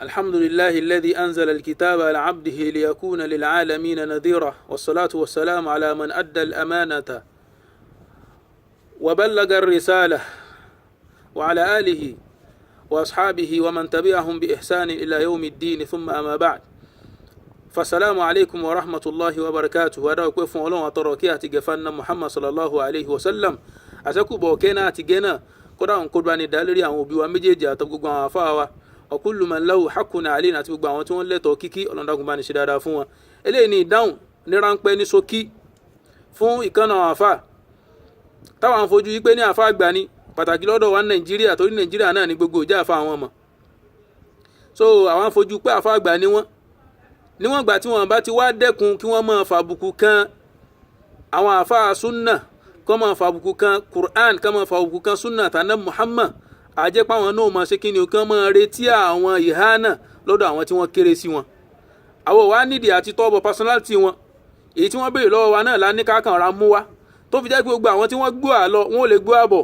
الحمد لله الذي أنزل الكتاب على عبده ليكون للعالمين نذيرا والصلاة والسلام على من أدى الأمانة وبلغ الرسالة وعلى آله وأصحابه ومن تبعهم بإحسان إلى يوم الدين ثم أما بعد فالسلام عليكم ورحمة الله وبركاته ودعوكم فولون وطرقية جفان محمد صلى الله عليه وسلم أسكو بوكينا تجينا قرآن قربان دالري أو بيوامجي أتبقوا عفاوة وكل من له حق علينا أتبقوا عواتون لتوكيكي أولاندكم باني شدادا فوا إليني داون نرانك بني سوكي فون إكانا عفا táwọn fojú yí pé ní àfa àgbà ni pàtàkì lọ́dọ̀ wa Nàìjíríà torí Nàìjíríà náà ní gbogbo ìjà àfa àwọn ọmọ so àwọn fojú pé àfa àgbà ni wọ́n níwọ̀n ìgbà tí wọ́n bá ti wá dẹ́kun kí wọ́n máa fàbùkù kan àwọn àfa sunna kọ́ máa fàbùkù kan Qur'an kọ́ máa fàbùkù kan sunna tànà Muhammad àjẹpá àwọn náà máa ṣe kí ni kí wọ́n máa retí àwọn ìhánà lọ́dọ̀ àwọn tí wọ́n kéré sí wọn àwọn wa nídìí àti tọ́bọ̀ personality wọn èyí tí wọ́n béèrè lọ́wọ́ wa náà lá ní kákan ra mú wa tó fi jẹ́ pé gbogbo àwọn tí wọ́n gbọ́ àlọ́ wọn ò lè gbọ́ àbọ̀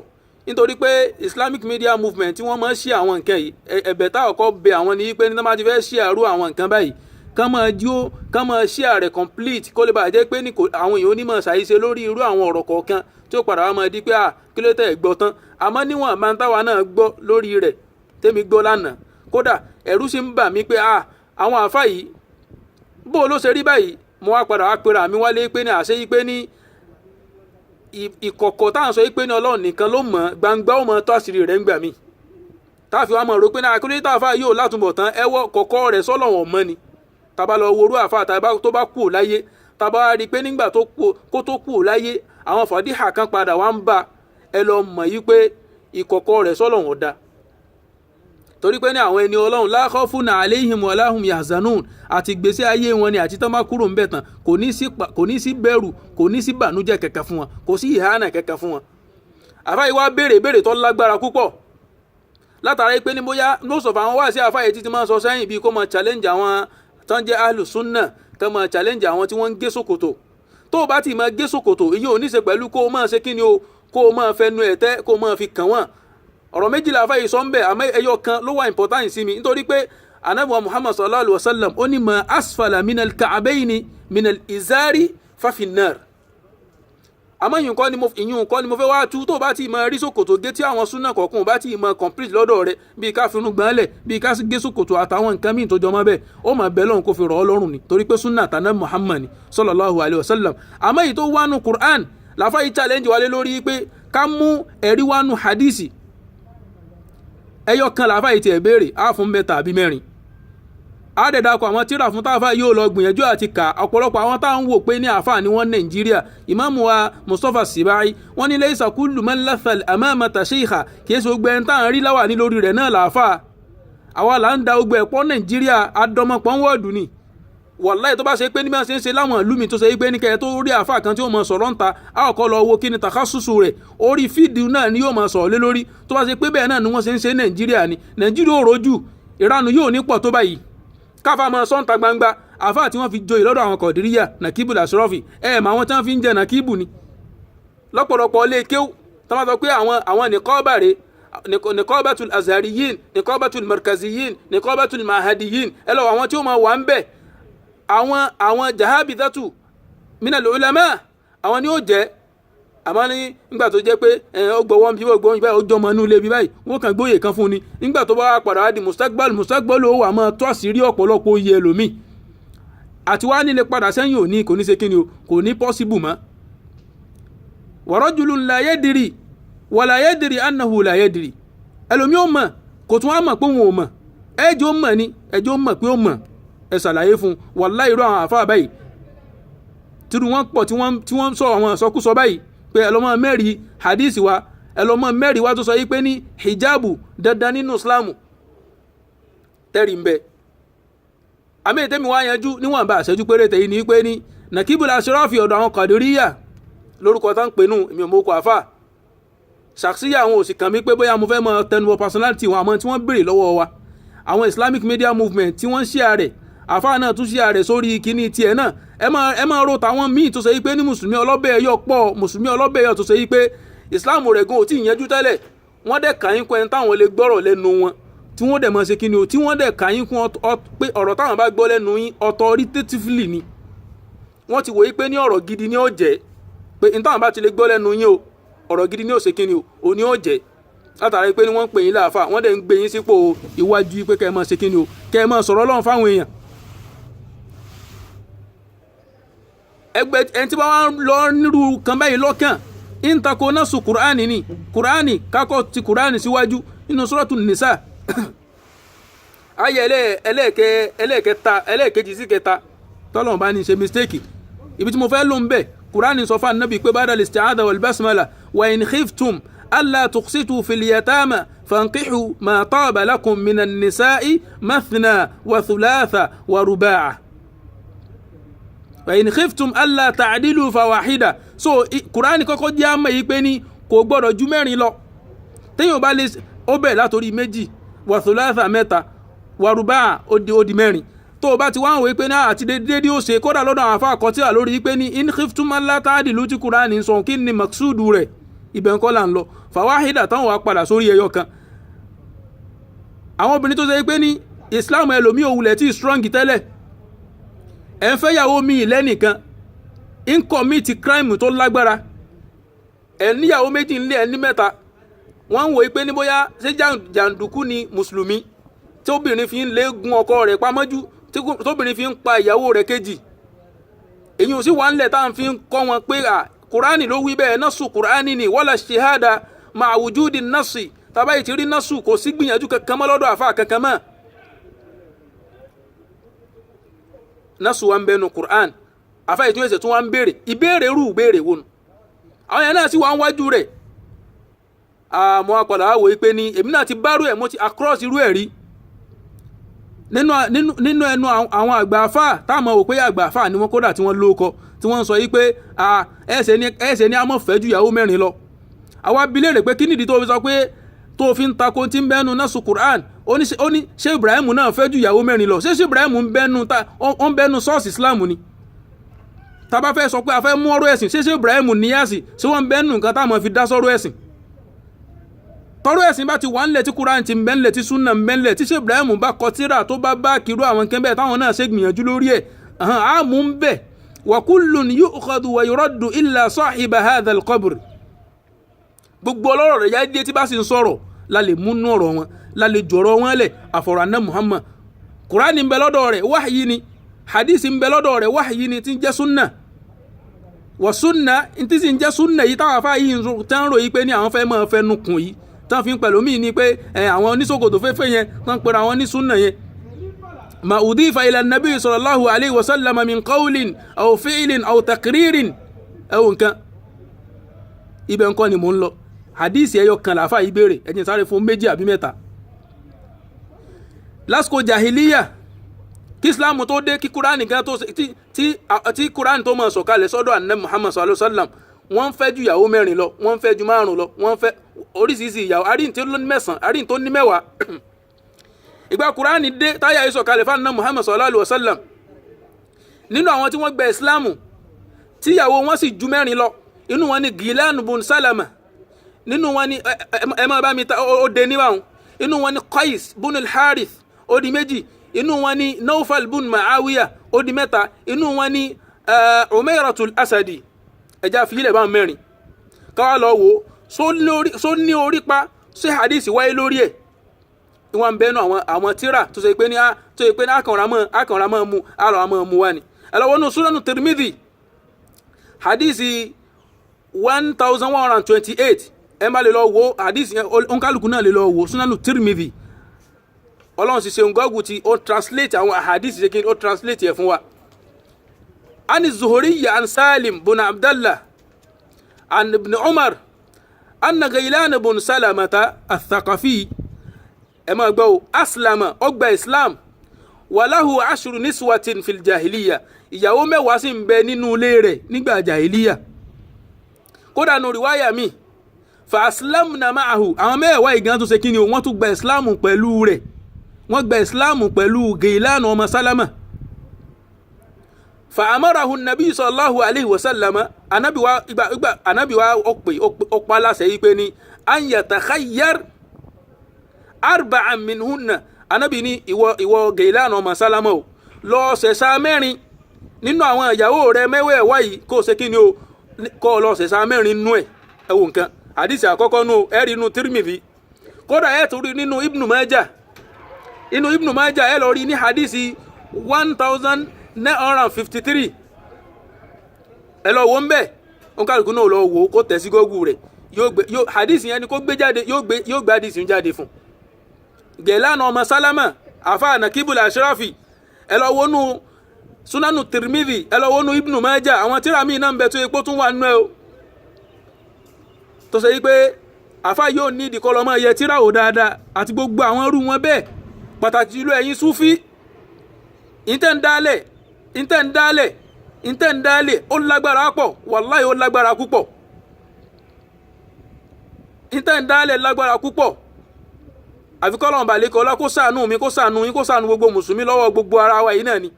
nítorí pé Islamic Media Movement tí wọ́n máa ń ṣí àwọn nǹkan yìí ẹ̀bẹ̀ tá ọkọ̀ bẹ àwọn ní pé nígbà tí fẹ́ ṣí àrú àwọn nǹkan báyìí kán máa ṣí àrẹ complete kó lè bàjẹ́ pé àwọn èèyàn onímọ̀ ṣàyíṣe lórí irú àwọn ọ̀rọ̀ kọ̀ọ̀kan tí ó padà wá máa di pé kí ló tẹ̀ gbọ́ tán àmọ́ níwọ̀n máa ń táwa náà gbọ́ lórí rẹ̀ tẹ́mi gbọ́ lánàá kódà ẹ̀rú sì ń bà mí pé àwọn àfáà yìí bó ló ṣe rí báyìí mo wá padà wá pera mi wálé pé ní àṣẹ yìí pé ní ìkọ̀kọ̀ táwọn sọ pé ní Ọlọ́run nìkan ló mọ̀ gbangba ó mọ̀ tó àṣírí rẹ̀ ń gbà mí táàfin wa mọ̀ rò pé ní akérèdé táàfà yóò látúbọ̀ tán ẹwọ́ kọ̀kọ́ rẹ̀ sọ́lọ́wọ̀n mọ́ ni tàbá lọ worú àfà tó bá kú láyé tàbá rí pé nígbà kó tó kú láyé àwọn fàdíhà kan padà wá ń bá ẹ lọ mọ̀ yí pé ìkọ̀kọ̀ rẹ̀ sọ́lọ́wọ̀n dá torí pé ní àwọn ẹni Ọlọ́run la khawfun alayhim wa lahum yahzanun àti gbèsè ayé wọn ni àti tán bá kúrò ń bẹ̀ tán kò ní sí bẹ̀rù kò ní sí bànújẹ́ kẹ̀kẹ́ fún wọn kò sí ìhánà kẹ̀kẹ́ fún wọn. àfáà wá béèrè tó lágbára púpọ̀ látara pé ní bóyá most of àwọn wá sí àfáà yìí títí máa ń sọ sẹ́yìn bíi kó máa challenge àwọn tán jẹ́ ahlu sunna kó máa challenge àwọn tí wọ́n ń gé sòkòtò tó o bá ti máa gé sòkòtò èyí ò ní ṣe pẹ̀lú kó o máa ṣe kí ni o kó o máa fẹnu ẹ̀tẹ́ kó o máa fi kàn wọ́n ọ̀rọ̀ méjìlá àfáà yìí sọ ń bẹ̀ àmọ́ ẹyọ kan ló wà important sí mi nítorí pé anabi Muhammad sallallahu alaihi wasallam ó ní ma asfala minal ka'abayni minal izari fafinnar àmọ́ ìyún kọ́ ni mo fẹ́ wá tú tó bá ti máa rí sòkòtò gé tí àwọn súnà kọ̀ọ̀kan bá ti máa complete lọ́dọ̀ rẹ̀ bíi ká finú gbọ́nlẹ̀ bíi ká gé sòkòtò àtàwọn nǹkan míì tó jọ mọ́ bẹ́ẹ̀ ó máa bẹ̀ lọ́hùn kó fi rọ̀ ọ́ lọ́rùn ni torí pé súnà tànà Muhammad sallallahu alaihi wasallam àmọ́ èyí tó wánu Qur'an làfáà yìí challenge wálé lórí pé ká mú ẹ̀rí wánu hadisi ẹyọ kan làfáà yìí ti ẹ̀ béèrè á fún mẹ́ta àbí mẹ́rin àdẹ̀dàkọ̀ àwọn tíra fún táfà yóò lọ gbìyànjú àti kà ọ̀pọ̀lọpọ̀ àwọn táwọn wò pé ní àfà ni wọ́n Nàìjíríà ìmáàmù wa Mustapha Sibai wọ́n ní laysa kullu man lathal amamata sheikha kìí ṣe gbogbo ẹni táwọn rí láwà ní lórí rẹ̀ náà làáfà àwa là ń da gbogbo ẹ̀pọ̀ Nàìjíríà adọmọpọ̀ wọ́ọ̀dù ni wàláì tó bá ṣe pé ní bá ṣe ń ṣe láwọn ìlú mi tó ṣe pé ní kẹ́ẹ̀ tó rí àfà kan tí ó mọ sọ̀rọ̀ ń ta àkọ́kọ́ lọ wo kí ni takasusu rẹ̀ orí fídíò náà ni yóò mọ sọ̀rọ̀ lé lórí tó bá ṣe pé bẹ́ẹ̀ náà ni wọ́n ṣe ń ṣe Nàìjíríà ni Nàìjíríà ò rojú ìranu yóò ní pọ̀ tó báyìí káfà mọ sọ́ǹtà gbangba àfà tí wọ́n fi joyè lọ́dọ̀ àwọn Kọ̀dìríyà Nàkíbù Làṣọ́rọ́fì mà wọ́n tí wọ́n fi ń jẹ Nàkíbù ni lọ́pọ̀lọpọ̀ ilé kéwù tó máa sọ pé àwọn nìkọ́ọ̀bà rẹ̀ nìkọ́ọ̀bàtul azhariyin nìkọ́ọ̀bàtul markaziyin nìkọ́ọ̀bàtul mahadiyin ẹ lọ àwọn tí ó máa wà ń bẹ̀ àwọn jahabidatu minal ulama àwọn ni ó jẹ́ àmọ́ nígbà tó jẹ́ pé ó gbọ́wọ́ bí wọ́n gbọ́wọ́ ó jọmọ inú ilé bí báyìí wọ́n kàn gbóyè kan fún ni nígbà tó bá padà wá di mustaqbal ó wà máa tó àṣírí ọ̀pọ̀lọpọ̀ iye ẹlòmíì àti wá nílé padà sẹ́yìn òní kò ní ṣe kíni o kò ní possible mọ́. wa rajulun la yadri wa la yadri annahu la yadri ẹlòmíì ó mọ̀ kò tún á mọ̀ pé òun ò mọ̀ ẹjọ́ mọ̀ ni ẹjọ́ mọ̀ pé ó mọ̀ ẹ ṣàlàyé fún wallahi irú àwọn àfáà báyìí tírú wọn pọ̀ tí wọ́n sọ àwọn ìsọkúsọ báyìí pé ẹlọ́mọ mẹ́rin hadisi wa ẹlọ́mọ mẹ́rin wa tó sọ yí pé ní hijabu dandan nínú islamu tẹ́rì ń bẹ àmì ìtẹ́mi wá yanjú níwọ̀n bá àṣẹjú péréte yìí ní pé ní Nàkíbù Làṣọ́rọ́fì ọ̀dọ̀ àwọn Kọ̀dìríyà lórúkọ tán pè nù èmi ò mọ̀ kó àfà ṣàkṣíyà àwọn òsì kan mi pé bóyá mo fẹ́ mọ tẹnubọ personality wọn àmọ́ tí wọ́n béèrè lọ́wọ́ wa àwọn Islamic Media Movement tí wọ́n ṣíà rẹ̀ àfáà náà tún ṣíà rẹ̀ sórí kíní tiẹ̀ náà ẹ máa ro tàwọn míì tó ṣe yí pé ní mùsùlùmí ọlọ́bẹ̀ ẹ̀yọ pọ̀ mùsùlùmí ọlọ́bẹ̀ ẹ̀yọ tó ṣe yí pé ìsìláàmù rẹ̀ gan ò tí ì yanjú tẹ́lẹ̀ wọ́n dẹ̀ kà ń kọ́ ẹni táwọn lè gbọ́rọ̀ lẹ́nu wọn tí wọ́n dẹ̀ mọ̀ ṣe kíni o tí wọ́n dẹ̀ kà yín kún pé ọ̀rọ̀ táwọn bá gbọ́ lẹ́nu yín authoritatively ni wọ́n ti wòye pé ní ọ̀rọ̀ gidi ni ó jẹ́ pé ní táwọn bá ti lè gbọ́ lẹ́nu yín o ọ̀rọ̀ gidi ni ó ṣe kíni o ní ó jẹ́ látàrí pé ní wọ́n ń pè yín láàfà wọ́n dẹ̀ ń gbé yín sípò iwájú pé kẹ́ ẹ máa ṣe kíni o kẹ́ ẹ máa sọ̀rọ̀ Ọlọ́run fáwọn èèyàn. ẹgbẹ́ ẹni tí bá wá lọ nírú kan báyìí lọ́kàn ń takò náà sùn kùránì ni kùránì kákọ́ ti kùránì síwájú nínú Suratu Nisa ayé ẹlẹ́ẹ̀kejì sí kẹta tọ́lọ̀ bá ní ṣe mistake ibi tí mo fẹ́ lò ń bẹ̀ kùránì sọ fún Ànábì pé ba'da al-isti'adha wal basmala wa in khiftum alla tuqsitu fil yatama fankihu ma taba lakum minan nisa'i mathna wa thulatha wa ruba'a wa in khiftum alla ta'dilu fawahida. So kùránì kọ́kọ́ jẹ́ àmọ́ yìí pé ní kò gbọ́dọ̀ ju mẹ́rin lọ téèyàn bá lè ó bẹ̀ látòrí méjì wa thulatha mẹ́ta wa ruba'a ó di mẹ́rin tó o bá ti wá ń wé pé ní àti dédé ó ṣe kódà lọ́dọ̀ àwọn afá àkọtíà lórí pé ní in khiftum alla ta'dilu tí kùránì sọ kí ni maksudu rẹ̀ ibẹ̀ ńkọ́ là ń lọ fàwáhídà táwọn wá padà sórí ẹyọ kan. àwọn obìnrin tó ṣe pé ní Islam ẹlòmí òwúlẹ̀ tí strong tẹ́lẹ̀ ẹ̀ ń fẹ́yàwó mi lẹ́nìkan ń commit crime tó lágbára ẹ̀ níyàwó méjì ńlẹ̀ ẹ̀ ní mẹ́ta wọ́n ń wò pé ní bóyá ṣé jàǹdùkú ni mùsùlùmí tí obìnrin fi ń lé gun ọkọ rẹ̀ pamọ́jú tóbìnrin fi ń pa ìyàwó rẹ̀ kejì èyí ò sí wà ńlẹ̀ tá à ń fi ń kọ́ wọn pé kùránì ló wí bẹ́ẹ̀ násù kùránì ni wala shahada ma'a wujudi násì tàbá yìí ti rí násù kò sí gbìyànjú kankan mọ́ lọ́dọ̀ àfa kankan mọ́ násù wa ń bẹnu kùránì àfa yìí tó yẹsẹ̀ tó wá ń béèrè ìbéèrè rú béèrè wo nu àwọn yẹn náà sì wà ń wájú rẹ̀ àmọ́ apàdà wá wò ó pé ní èmi náà ti bárò ẹ̀ mo ti across irú ẹ̀ rí nínú ẹnu àwọn àgbà àfà táwọn wò pé àgbà àfà ni wọ́n kódà tí wọ́n lóko tí wọ́n sọ yí pé ẹ̀ẹ́sẹ̀ ni a mọ̀ fẹ́ ju ìyàwó mẹ́rin lọ. àwa bi léèrè pé kí nìdí tó fi sọ pé tó fi ń takò tí ń bẹ́nu náà sùn Qur'an ó ní ṣé Ibrahim náà fẹ́ ju ìyàwó mẹ́rin lọ ṣé Ibrahim ń bẹ́nu sọ́ọ̀sì Islam ni. tá bá fẹ́ sọ pé a fẹ́ mú ọ̀rọ̀ ẹ̀sìn ṣé Ibrahim níyàsì ṣé wọ́n ń bẹ́nu nǹkan táwọn fi dá sọ́rọ̀ ẹ̀sìn. tọ́rọ̀ ẹ̀sìn bá ti wà ńlẹ̀ tí Qur'an ti ń bẹ́ ńlẹ̀ tí sunna ń bẹ́ ńlẹ̀ tí ṣé Ibrahim bá kọ tírà tó bá kiri àwọn kẹ́ńbẹ́ táwọn náà ṣe gbìyànjú lórí ẹ̀ á mú ń bẹ̀ وكل يؤخذ ويرد إلا صاحب هذا القبر gbogbo ọlọ́rọ̀ rẹ̀ yá dé tí bá sì ń sọ̀rọ̀ la lè múnú ọ̀rọ̀ wọn la lè jọ̀rọ̀ wọn lẹ̀ àfọ̀rọ̀ àná Muhammad Kùránì ń bẹ lọ́dọ̀ rẹ̀ wáhìí ni hadith ń bẹ lọ́dọ̀ rẹ̀ wáhìí ni tí ń jẹ́ súnà wà súnà tí sì ń jẹ́ súnà yìí táwọn afá yìí tán rò yìí pé ní àwọn fẹ́ máa fẹnu kùn yìí tán fi ń pẹ̀lú míì ni pé àwọn oníṣòkòtò fẹ́fẹ́ yẹn tán pẹ̀lú àwọn ní súnà yẹn ما أضيف إلى النبي صلى الله عليه وسلم من قول أو فعل أو تقرير أو كان ibẹ̀ ńkọ́ ni mò ń lọ hadith ẹyọ kan làáfà ìbéèrè ẹ̀jẹ̀ sáré fún méjì àbí mẹ́ta lásìkò jahiliya kí islam tó dé kí kúránì gan tó tí kúránì tó máa sọ̀kalẹ̀ sọ́dọ̀ ànábì Muhammad sallallahu alaihi wasallam wọ́n fẹ́ ju ìyàwó mẹ́rin lọ wọ́n fẹ́ ju márùn lọ wọ́n fẹ́ oríṣiríṣi ìyàwó àríyìn tó ní mẹ́sàn àríyìn tó ní mẹ́wàá ìgbà kùránì dé táyà ìsọ̀ kàlífà náà Muhammad sallallahu alaihi wasallam nínú àwọn tí wọ́n gba ìsìláàmù tíyàwó wọn sì ju mẹ́rin lọ inú wọn ni Gilan bun Salama nínú wọn ni ẹ máa bá mi ta ó dé níwáhùn inú wọn ni Qais bun al-Harith ó di méjì inú wọn ni Nawfal bun Ma'awiya ó di mẹ́ta inú wọn ni Umayratul Asadi ẹja fìlẹ̀ bá mẹ́rin káwá lọ wò só ní orí pa ṣé hadith wáyé lórí ẹ̀ ìwọ̀n bẹ́ẹ̀ náà àwọn tíra tó ṣe pé ní akànramọ́ mu àrọ̀ mu wá ni ẹlọ́wọ́ nù Sunanu Tirmidhi hadisi 1128 ẹ má lè lọ wo hadisi yẹn òǹkálùkù náà lè lọ wo Sunanu Tirmidhi ọlọ́run sì ṣe ngọ́gù tí ó translate àwọn hadisi ṣe kí ó translate yẹ fún wa. ani Zuhuri an Salim bun Abdallah an ibn Umar anna Ghaylan bun Salamata al-Thaqafi ẹ máa gbọ́ o aslama ọgbà islam wàláhù ashru niswatin fil jahiliya ìyàwó mẹ́wàá sì ń bẹ nínú ilé rẹ̀ nígbà jahiliya kódà nù riwaya mi fa aslamna ma'ahu àwọn mẹ́wàá ìgan tó ṣe kí ni o wọ́n tún gba islam pẹ̀lú rẹ̀ wọ́n gba islam pẹ̀lú Gailan ọmọ Salama fa amarahu nabi sallallahu alayhi wa sallam anabi wa ọ̀pá láṣẹ yìí pé ní an yatakhayyar arba'an minhunna anabi ní ìwọ Gailan ọmọ Salama o lọ ṣẹ̀ṣà mẹ́rin nínú àwọn ìyàwó rẹ mẹ́wẹ̀ẹ̀wá yìí kó ṣe kí ni o kó lọ ṣẹ̀ṣà mẹ́rin nú ẹ̀ ẹ wo nǹkan hadisi àkọ́kọ́ nù ẹ rí inú Tirmidhi kódà ẹ tún rí nínú Ibn Majah ẹ lọ rí ní hadisi 1953 ẹ lọ wo ń bẹ òǹkàlùkù náà lọ wo kó tẹ̀ sí Google rẹ̀ yóò hadisi yẹn ni kó gbé jáde yóò gbé hadisi yẹn jáde fún Gailan ọmọ Salama àfa Nakibul Ashrafi ẹ lọ wo nù Sunanu Tirmidhi ẹ lọ wo nù Ibn Majah àwọn tíra míì náà ń bẹ tó epo tún wà nù ẹ o tó ṣe yí pé àfa yóò ní ìdíkọ́ lọ́mọ yẹ tíra ò dáadáa àti gbogbo àwọn irú wọn bẹ́ẹ̀ pàtàkì jùlọ ẹ̀yin Sufi ìtẹ́ ń dálẹ̀ ó lágbára pọ̀ wàláhì ó lágbára púpọ̀ ìtẹ́ ń dálẹ̀ lágbára púpọ̀ àfikọ́ lọ́wọ́n balẹ̀ kọ́ ọlá kó ṣàánú mi kó ṣàánú yín kó ṣàánú gbogbo mùsùlùmí lọ́wọ́ gbogbo ara wa yìí náà ni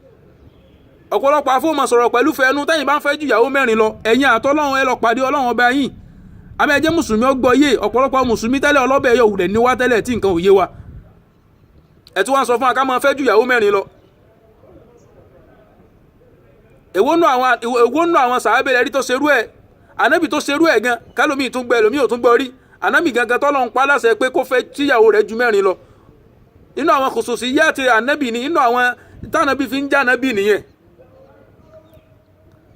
ọ̀pọ̀lọpọ̀ afọ́mọ̀ sọ̀rọ̀ pẹ̀lú fẹ́nu tẹ́yìn bá ń fẹ́ ju ìyàwó mẹ́rin lọ ẹ̀yin àtọ́lọ́run ẹ lọ pàdé Ọlọ́run ọba yín àmì ẹjẹ́ mùsùlùmí ọgbọ́ yé ọ̀pọ̀lọpọ̀ mùsùlùmí tẹ́lẹ̀ ọlọ́bẹ̀ yọ òwúlẹ̀ níwá tẹ́lẹ̀ tí nǹkan ò yé wa ẹ̀ tí wọ́n sọ fún wa ká máa fẹ́ ju ìyàwó mẹ́rin lọ èwo nù àwọn sàábẹ̀ ẹ̀rí tó ṣerú ẹ̀ ànábì tó ṣerú ẹ̀ gan kálómi tún gbẹ ẹlòmí ò tún gbọ́ rí ànábì gangan tọ́lọ́ ń pa láṣẹ pé kó fẹ́ tíyàwó rẹ̀ ju mẹ́rin lọ inú àwọn khususiyati ànábì ni inú àwọn tánàbì fi ń já ànábì nìyẹn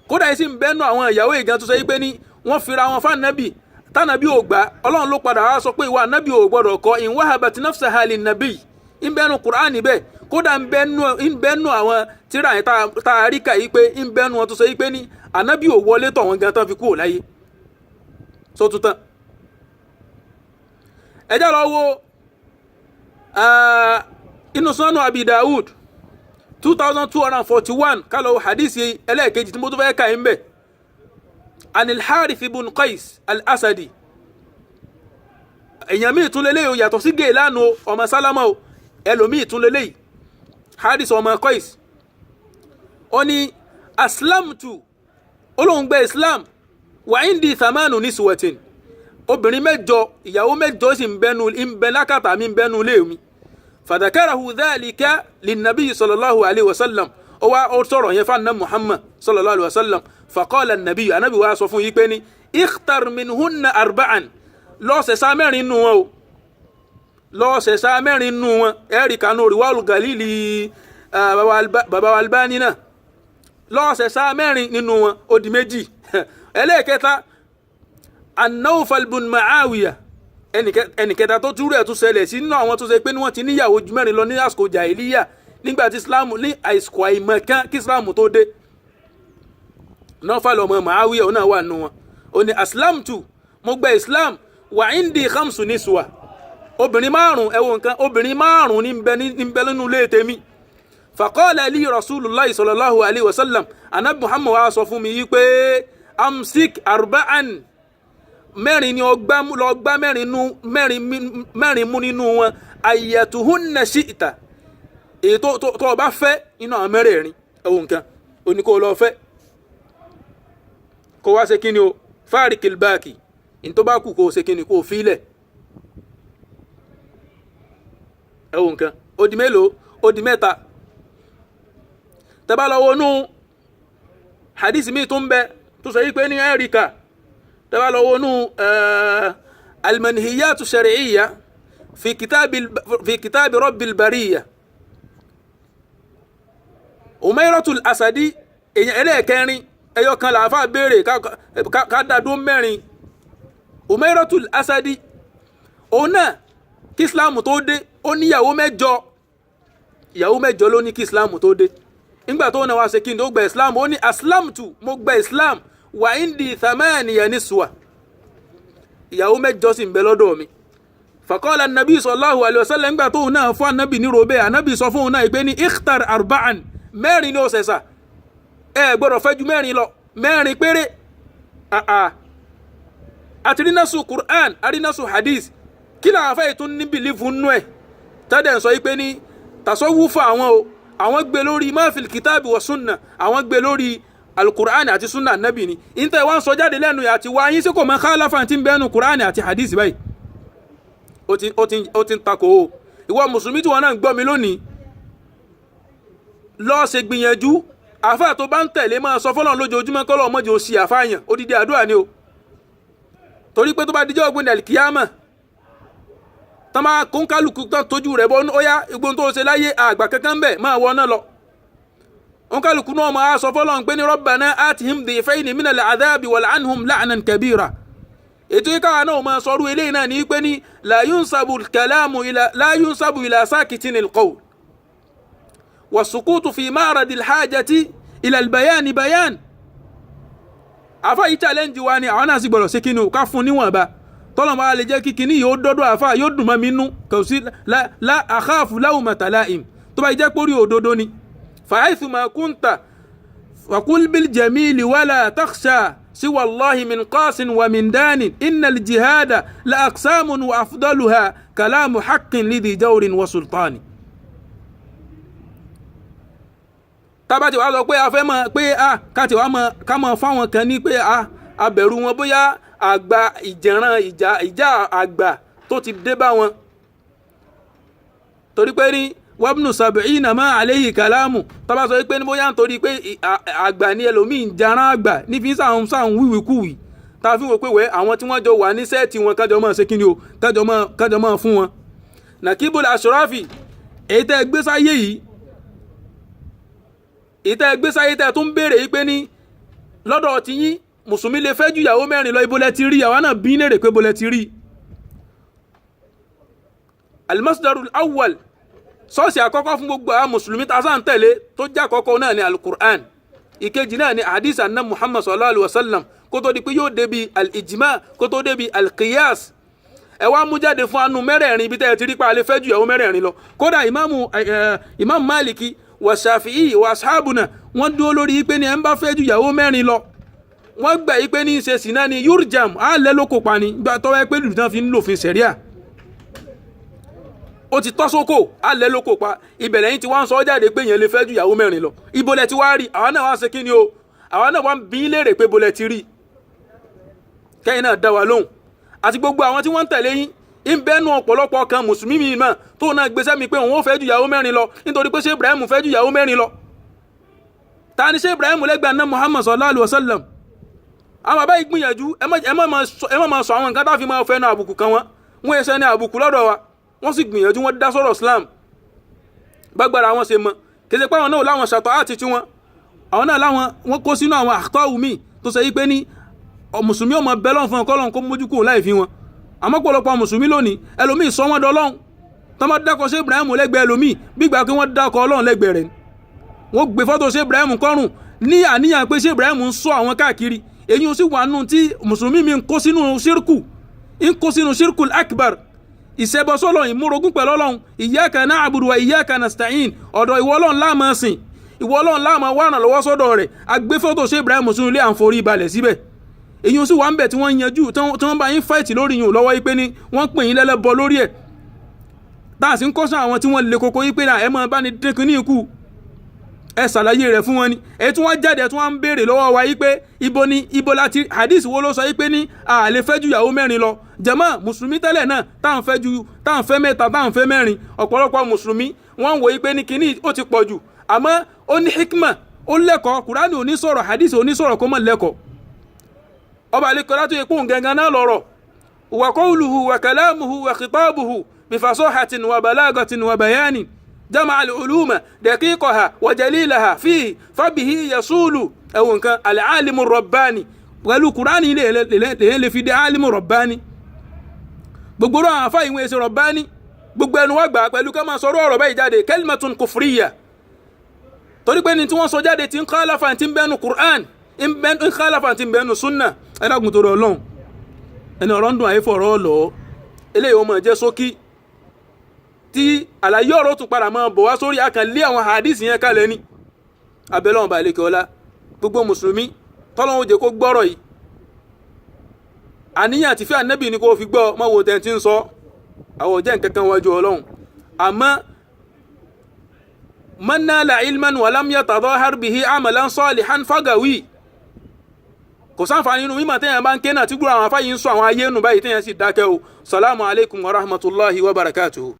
kódà yìí sì ń bẹ́nu àwọn ìyàwó ìgan tó ṣe pé ní wọ́n fira wọn fún ànábì tánàbì ò gbà Ọlọ́run ló padà wá sọ pé ìwà ànábì ò gbọ́dọ̀ kọ in wahabat nafsaha lin nabi ń bẹ́nu Qur'ani bẹ́ẹ̀ kódà ń bẹ́nu àwọn tíra yẹn tá a rí kà yìí pé ń bẹ́nu wọn tó ṣe pé ní ànábì ò wọlé tọ̀ wọn gan tán fi kúrò láyé tó tún tán ẹjá lọ wo inú Sunan Abi Dawud 2241 kálọ̀ hadisi ẹlẹ́ẹ̀kejì tí mo tún fẹ́ kà ń bẹ̀ anil Harith ibn Qais al-Asadi èèyàn míì tún lélẹ́yìí yàtọ̀ sí Gailan ọmọ Salama o ẹlòmíì tún lélẹ́yìí Harith ọmọ Qais ó ní aslamtu olóńgbẹ Islam wa indi thamanu niswatin obìnrin mẹ́jọ ìyàwó mẹ́jọ sì ń bẹ lákàtà mi ń bẹnu lé mi fadakarahu dhalika linnabi sallallahu alayhi wa sallam ó wá ó sọ̀rọ̀ yẹn fún Muhammad sallallahu alayhi wa sallam faqala an-nabi anabi wa sọ fún yí pé ní ikhtar minhunna arba'an lọ ṣẹ̀ṣà mẹ́rin nù wọn o lọ ṣẹ̀ṣà mẹ́rin nù wọn ẹ̀rí kanú Riwal Galili baba Albani náà lọ ṣẹ̀ṣà mẹ́rin nínú wọn ó di méjì ẹlẹ́ẹ̀kẹta An-Nawfal bin Mu'awiyah ẹnìkẹta tó túrú ẹ̀ tún ṣẹlẹ̀ sí nínú àwọn tó ṣe pé ní wọ́n ti níyàwó ju mẹ́rin lọ ní àsìkò jàhílíyà nígbà tí Islam ní àìsìkò àìmọ̀kan kí Islam tó dé Nawfal ọmọ Mu'awiyah òun náà wà nù wọn ó ní aslamtu mo gba Islam wa indi khamsu niswa obìnrin márùn ẹ wo nǹkan obìnrin márùn ní bẹ nínú ilé tèmi faqala li Rasulullah sallallahu alayhi wa sallam anabi Muhammad wa sọ fún mi yí pé amsik arba'an mẹ́rin ni ọgbà mẹ́rin mú nínú wọn ayyatuhunna shi'ta èyí tó bá fẹ́ inú àwọn mẹ́rẹ̀ẹ̀rin ẹ̀wọ̀n nǹkan oní kó lọ fẹ́ kó wá ṣe kí ni o farikil baki in tó bá kù kó ṣe kí ni kó fílẹ̀ ẹ̀wọ̀n nǹkan ó di mélòó ó di mẹ́ta tẹ́bá lọ wọnú hadith mi tó ń bẹ tó sọ yí pé ní ẹ́ríkà tẹ́bá lọ wọnú almanhiyatu shar'iyya fi kitabi rabbil bariyya Umayratul Asadi èyàn ẹlẹ́ẹ̀kẹrin ẹyọ kan làáfà béèrè ká dàdó mẹ́rin Umayratul Asadi òun náà kí Islam tó dé ó níyàwó mẹ́jọ ló ní kí Islam tó dé nígbà tó náà wá ṣe kí ni ó gba Islam ó ní aslamtu mo gba Islam wa indi thamaniya niswa ìyàwó mẹ́jọ sì ń bẹ lọ́dọ̀ mi faqala an-nabi sallallahu alayhi wa sallam nígbà tó náà fún anabi ní robẹ́ anabi sọ fún òun náà ìpé ní ikhtar arba'an mẹ́rin ní ó ṣẹ̀ṣà ẹ gbọ́dọ̀ fẹ́ ju mẹ́rin lọ mẹ́rin péré àti rínasu Qur'an àrínasu hadith kí làwọn afẹ́ ìtún ní bìlífù nú ẹ̀ tẹ́dẹ̀ ń sọ pé ní tasawufa àwọn gbé lórí máfìl kìtàbí wa sunna àwọn gbé lórí al-Qur'an àti sunna nabi ni ìntẹ̀ wọ́n sọ jáde lẹ́nu àti wáyín sí kò mọ́ khalafa tí ń bẹ́nu Qur'an àti hadith báyìí ó ti ń takò o. Ìwọ mùsùlùmí tí wọn náà ń gbọ́ mi lónìí, lọ ṣe gbìyànjú àfáà tó bá ń tẹ̀lé máa sọ fọ́lọ́run lójoojúmọ́ kọ́lọ́ mọ́jọ òsì àfáàyàn, odidi àdúrà ni o. Torí pé tó bá dijọ́ ọgbìn àlìkíyámà tán máa kó ń kálukú tán tójú rẹ̀ bọ́ ó yá igbó tó ṣe láyé àgbà kankan bẹ̀ máa wọ náà lọ. Ó ń kálukú náà máa sọ fọ́lọ́run pé ní rabbana atihim dhifayni minal adhabi wal'anhum la'nan kabira. Ètò yìí káwa náà máa sọrú eléyìí náà ní pé ní la yunsabu ila sakitinil qawl wasukutu fi ma'radil hajati ila albayani bayan. Àfáà yìí challenge wa ni àwọn náà sì gbọ́dọ̀ sí kíni ká fún níwọ̀nba tọ́lọ́mọ a lè jẹ́ kí kíní yóò dọ́dọ̀ àfáà yóò dùn mọ́ mi nú kò sí la akhafu lawmata la'im tó bá jẹ́ pórí òdodo ni. fa haythuma kunta faqul bil jamili wala takhsha siwa Allahi min qasin wa min danin innal jihada la aqsamun wa afdaluha kalamu haqqin lidhi jawrin wa sultani. Tábàtì wá sọ pé a fẹ́ mọ̀ pé káti wá mọ̀ ká mọ̀ fáwọn kan ní pé a bẹ̀rù wọn bóyá àgbà ìjẹ̀ràn ìjà àgbà tó ti dé bá wọn. Torí pé ní wabnu sab'ina ma alayhi kalamu tábà sọ pé ní bóyá nítorí pé àgbà ní ẹlòmíì ń jarán àgbà nífi sáhùn wíwíkúwì tá a fi wò pé wẹ́ àwọn tí wọ́n jọ wà ní sẹ́ẹ̀tì wọn kájọ mọ́ ṣe kí ni o kájọ mọ́ fún wọn. Nakibul Ashrafi èyí tẹ́ gbé sáyé yìí ìtẹ́ ẹgbẹ́ sáyé tẹ́ tó ń béèrè yìí pé ní lọ́dọ̀ ti yín mùsùlùmí lè fẹ́ ju ìyàwó mẹ́rin lọ, ibo lẹ ti rí? àwa náà bí lèrè pé ibo lẹ ti rí. almasdarul awwal sọ́ọ̀sì àkọ́kọ́ fún gbogbo àwọn mùsùlùmí tá a sáà ń tẹ̀lé tó jẹ́ àkọ́kọ́ náà ni alukur'an, ìkejì náà ni hadith anna muhammad sallallahu alaihi wasallam kó tó di pé yóò débi al-ijma kó tó débi al-qiyas. ẹ wá mú jáde fún anu mẹ́rẹ̀ẹ̀rin ibi tẹ́ ẹ ti rí pa alẹ́ fẹ́ ju ìyàwó mẹ́rẹ̀ẹ̀rin lọ. kódà imam maliki wa shafi'i wa ashabuna wọ́n dúró lórí pé ní ẹ ń bá fẹ́ ju ìyàwó mẹ́rin lọ wọ́n gbà pé ní ṣe sìná ni yurjam á lẹ́ lóko pa ni gbà tọ́wọ́ pé lùdí náà fi ń lòfin sẹ̀ríà ó ti tọ́ sóko á lẹ́ lóko pa. ìbẹ̀lẹ̀ yín ti wá ń sọ jáde pé yẹn lè fẹ́ ju ìyàwó mẹ́rin lọ. ibo lẹ ti wá rí? àwa náà wá ṣe kí ni o, àwa náà wá ń bí léèrè pé ibo lẹ ti rí, kẹ́yìn náà dá wa lóhùn. àti gbogbo àwọn tí wọ́n ń tẹ̀lé yín ń bẹ́nu ọ̀pọ̀lọpọ̀ kan mùsùlùmí mi mọ̀ tó náà gbé sẹ́mi pé òun ó fẹ́ ju ìyàwó mẹ́rin lọ nítorí pé ṣé Ibrahim fẹ́ ju ìyàwó mẹ́rin lọ. ta ni ṣé Ibrahim lẹ́gbẹ̀ẹ́ náà Muhammad sallallahu alaihi wasallam. àwọn bàbá yìí gbìyànjú ẹ má máa sọ àwọn nǹkan tá a fi máa fẹ́ náà àbùkù kan wọ́n ẹsẹ̀ ní àbùkù lọ́dọ̀ wa wọ́n sì gbìyànjú wọ́n dá sọ̀rọ̀ Islam gbàgbára wọn ṣe mọ́ kì í ṣe pé àwọn náà láwọn ṣàtọ̀ àti tiwọn àwọn náà láwọn wọ́n kó sínú àwọn àtọ́wù míì tó ṣe yí pé ní mùsùlùmí ọmọ bẹ́lọ̀ fún ọkọ́lọ́n kó mójú kúrò láì fi wọn. àmọ́ pọ̀lọpọ̀ mùsùlùmí lónìí ẹlòmíì sọ wọ́n dọ́lọ́hun tó máa dákọ̀ ṣé Ibrahim lẹ́gbẹ̀ẹ́ ẹlòmíì gbígbà pé wọ́n dákọ̀ Ọlọ́run lẹ́gbẹ̀ẹ́ rẹ̀ wọ́n gbé fọ́tò ṣé Ibrahim kọ́rùn ní àníyàn pé ṣé Ibrahim ń sọ àwọn káàkiri. èyí sì wà nù tí mùsùlùmí mi ń kó sínú ṣírkù akbar ìṣẹ́bọsọ́lọ̀ ìmúrogún pẹ̀lú Ọlọ́run iyyaka na'budu wa iyyaka nasta'in ọ̀dọ̀ ìwọ Ọlọ́run la máa sìn ìwọ Ọlọ́run la máa wá ràn lọ́wọ́ sọ́dọ̀ rẹ̀ agbé fọ́tò ṣé Ibrahim sínú ilé à ń forí balẹ̀ síbẹ̀. èyí sì wà ń bẹ̀ tí wọ́n yanjú tí wọ́n bá yín fáìtì lórí yìí lọ́wọ́ yí pé ní wọ́n pè yín lẹ́lẹ́bọ lórí ẹ̀ tá a sì ń kọ́sán àwọn tí wọ́n lè koko yí pé ẹ máa bá ní dínkù ní ikú ẹ ṣàlàyé rẹ̀ fún wọn ni. èyí tí wọ́n jáde tí wọ́n ń béèrè lọ́wọ́ wa yí pé ibo láti hadith wo ló sọ yí pé ní a lè fẹ́ ju ìyàwó mẹ́rin lọ. jàmá mùsùlùmí tẹ́lẹ̀ náà táwọn fẹ́ mẹ́ta táwọn fẹ́ mẹ́rin ọ̀pọ̀lọpọ̀ mùsùlùmí wọ́n ń wo yí pé ní kíní ó ti pọ̀ jù àmọ́ ó ní hikma ó lẹ́kọ̀ọ́ Kùránì ò ní sọ̀rọ̀ hadith ò ní sọ̀rọ̀ kó mọ̀ lẹ́kọ̀ọ́. ọba àlekọ́lá tó yẹ kó gangan náà lọ́rọ̀ wa qawluhu wa kalamuhu wa khitabuhu bi fasahatin wa balagatin wa bayanin jama'a al-uluma daqiqaha wa jalilaha fihi fabihi yasulu ẹ̀wọ̀n kan al-alimu rabbani pẹ̀lú Kùránì lè fi dé alimu rabbani. gbogbo àwọn afá ìwé ẹsẹ̀ rabbani gbogbo ẹnu wá gbà pẹ̀lú ká máa sọ̀rọ̀ ọ̀rọ̀ báyìí jáde kalimatun kufriya torí pé ní tí wọ́n sọ jáde tí ń khalafa tí ń bẹnu Qur'an ń khalafa tí ń bẹnu sunna ẹ̀dàgùn tó rọ̀ ọlọ́run ẹni ọ̀rọ̀ ń dùn àyè fọ̀rọ̀ lọ eléyìí wọ́n máa jẹ́ sókí tí àlàyé ọ̀rọ̀ tún padà máa bọ̀ wá sórí akànlé àwọn hadith yẹn kalẹ̀ ní abẹ́lọ́wọ̀n bá lékè ọlá gbogbo mùsùlùmí tọ́lọ́wọ́ jẹ́ kó gbọ́rọ̀ yìí àníyàn àti fẹ́ ànábì ni kó fi gbọ́ mọ́ wo tẹ́ ti ń sọ àwọn jẹ́ nǹkan kan wájú ọlọ́run. àmọ́ man nala ilman wa lam yatadahhar bihi amalan salihan fagawi kò sáǹfààní nínú mímọ̀ téèyàn bá ń ké náà tí gbúrò àwọn afáyín ń sọ àwọn ayé nù báyìí téèyàn sì dákẹ́ o. Salamu alaykum wa rahmatulahi wa barakatuhu.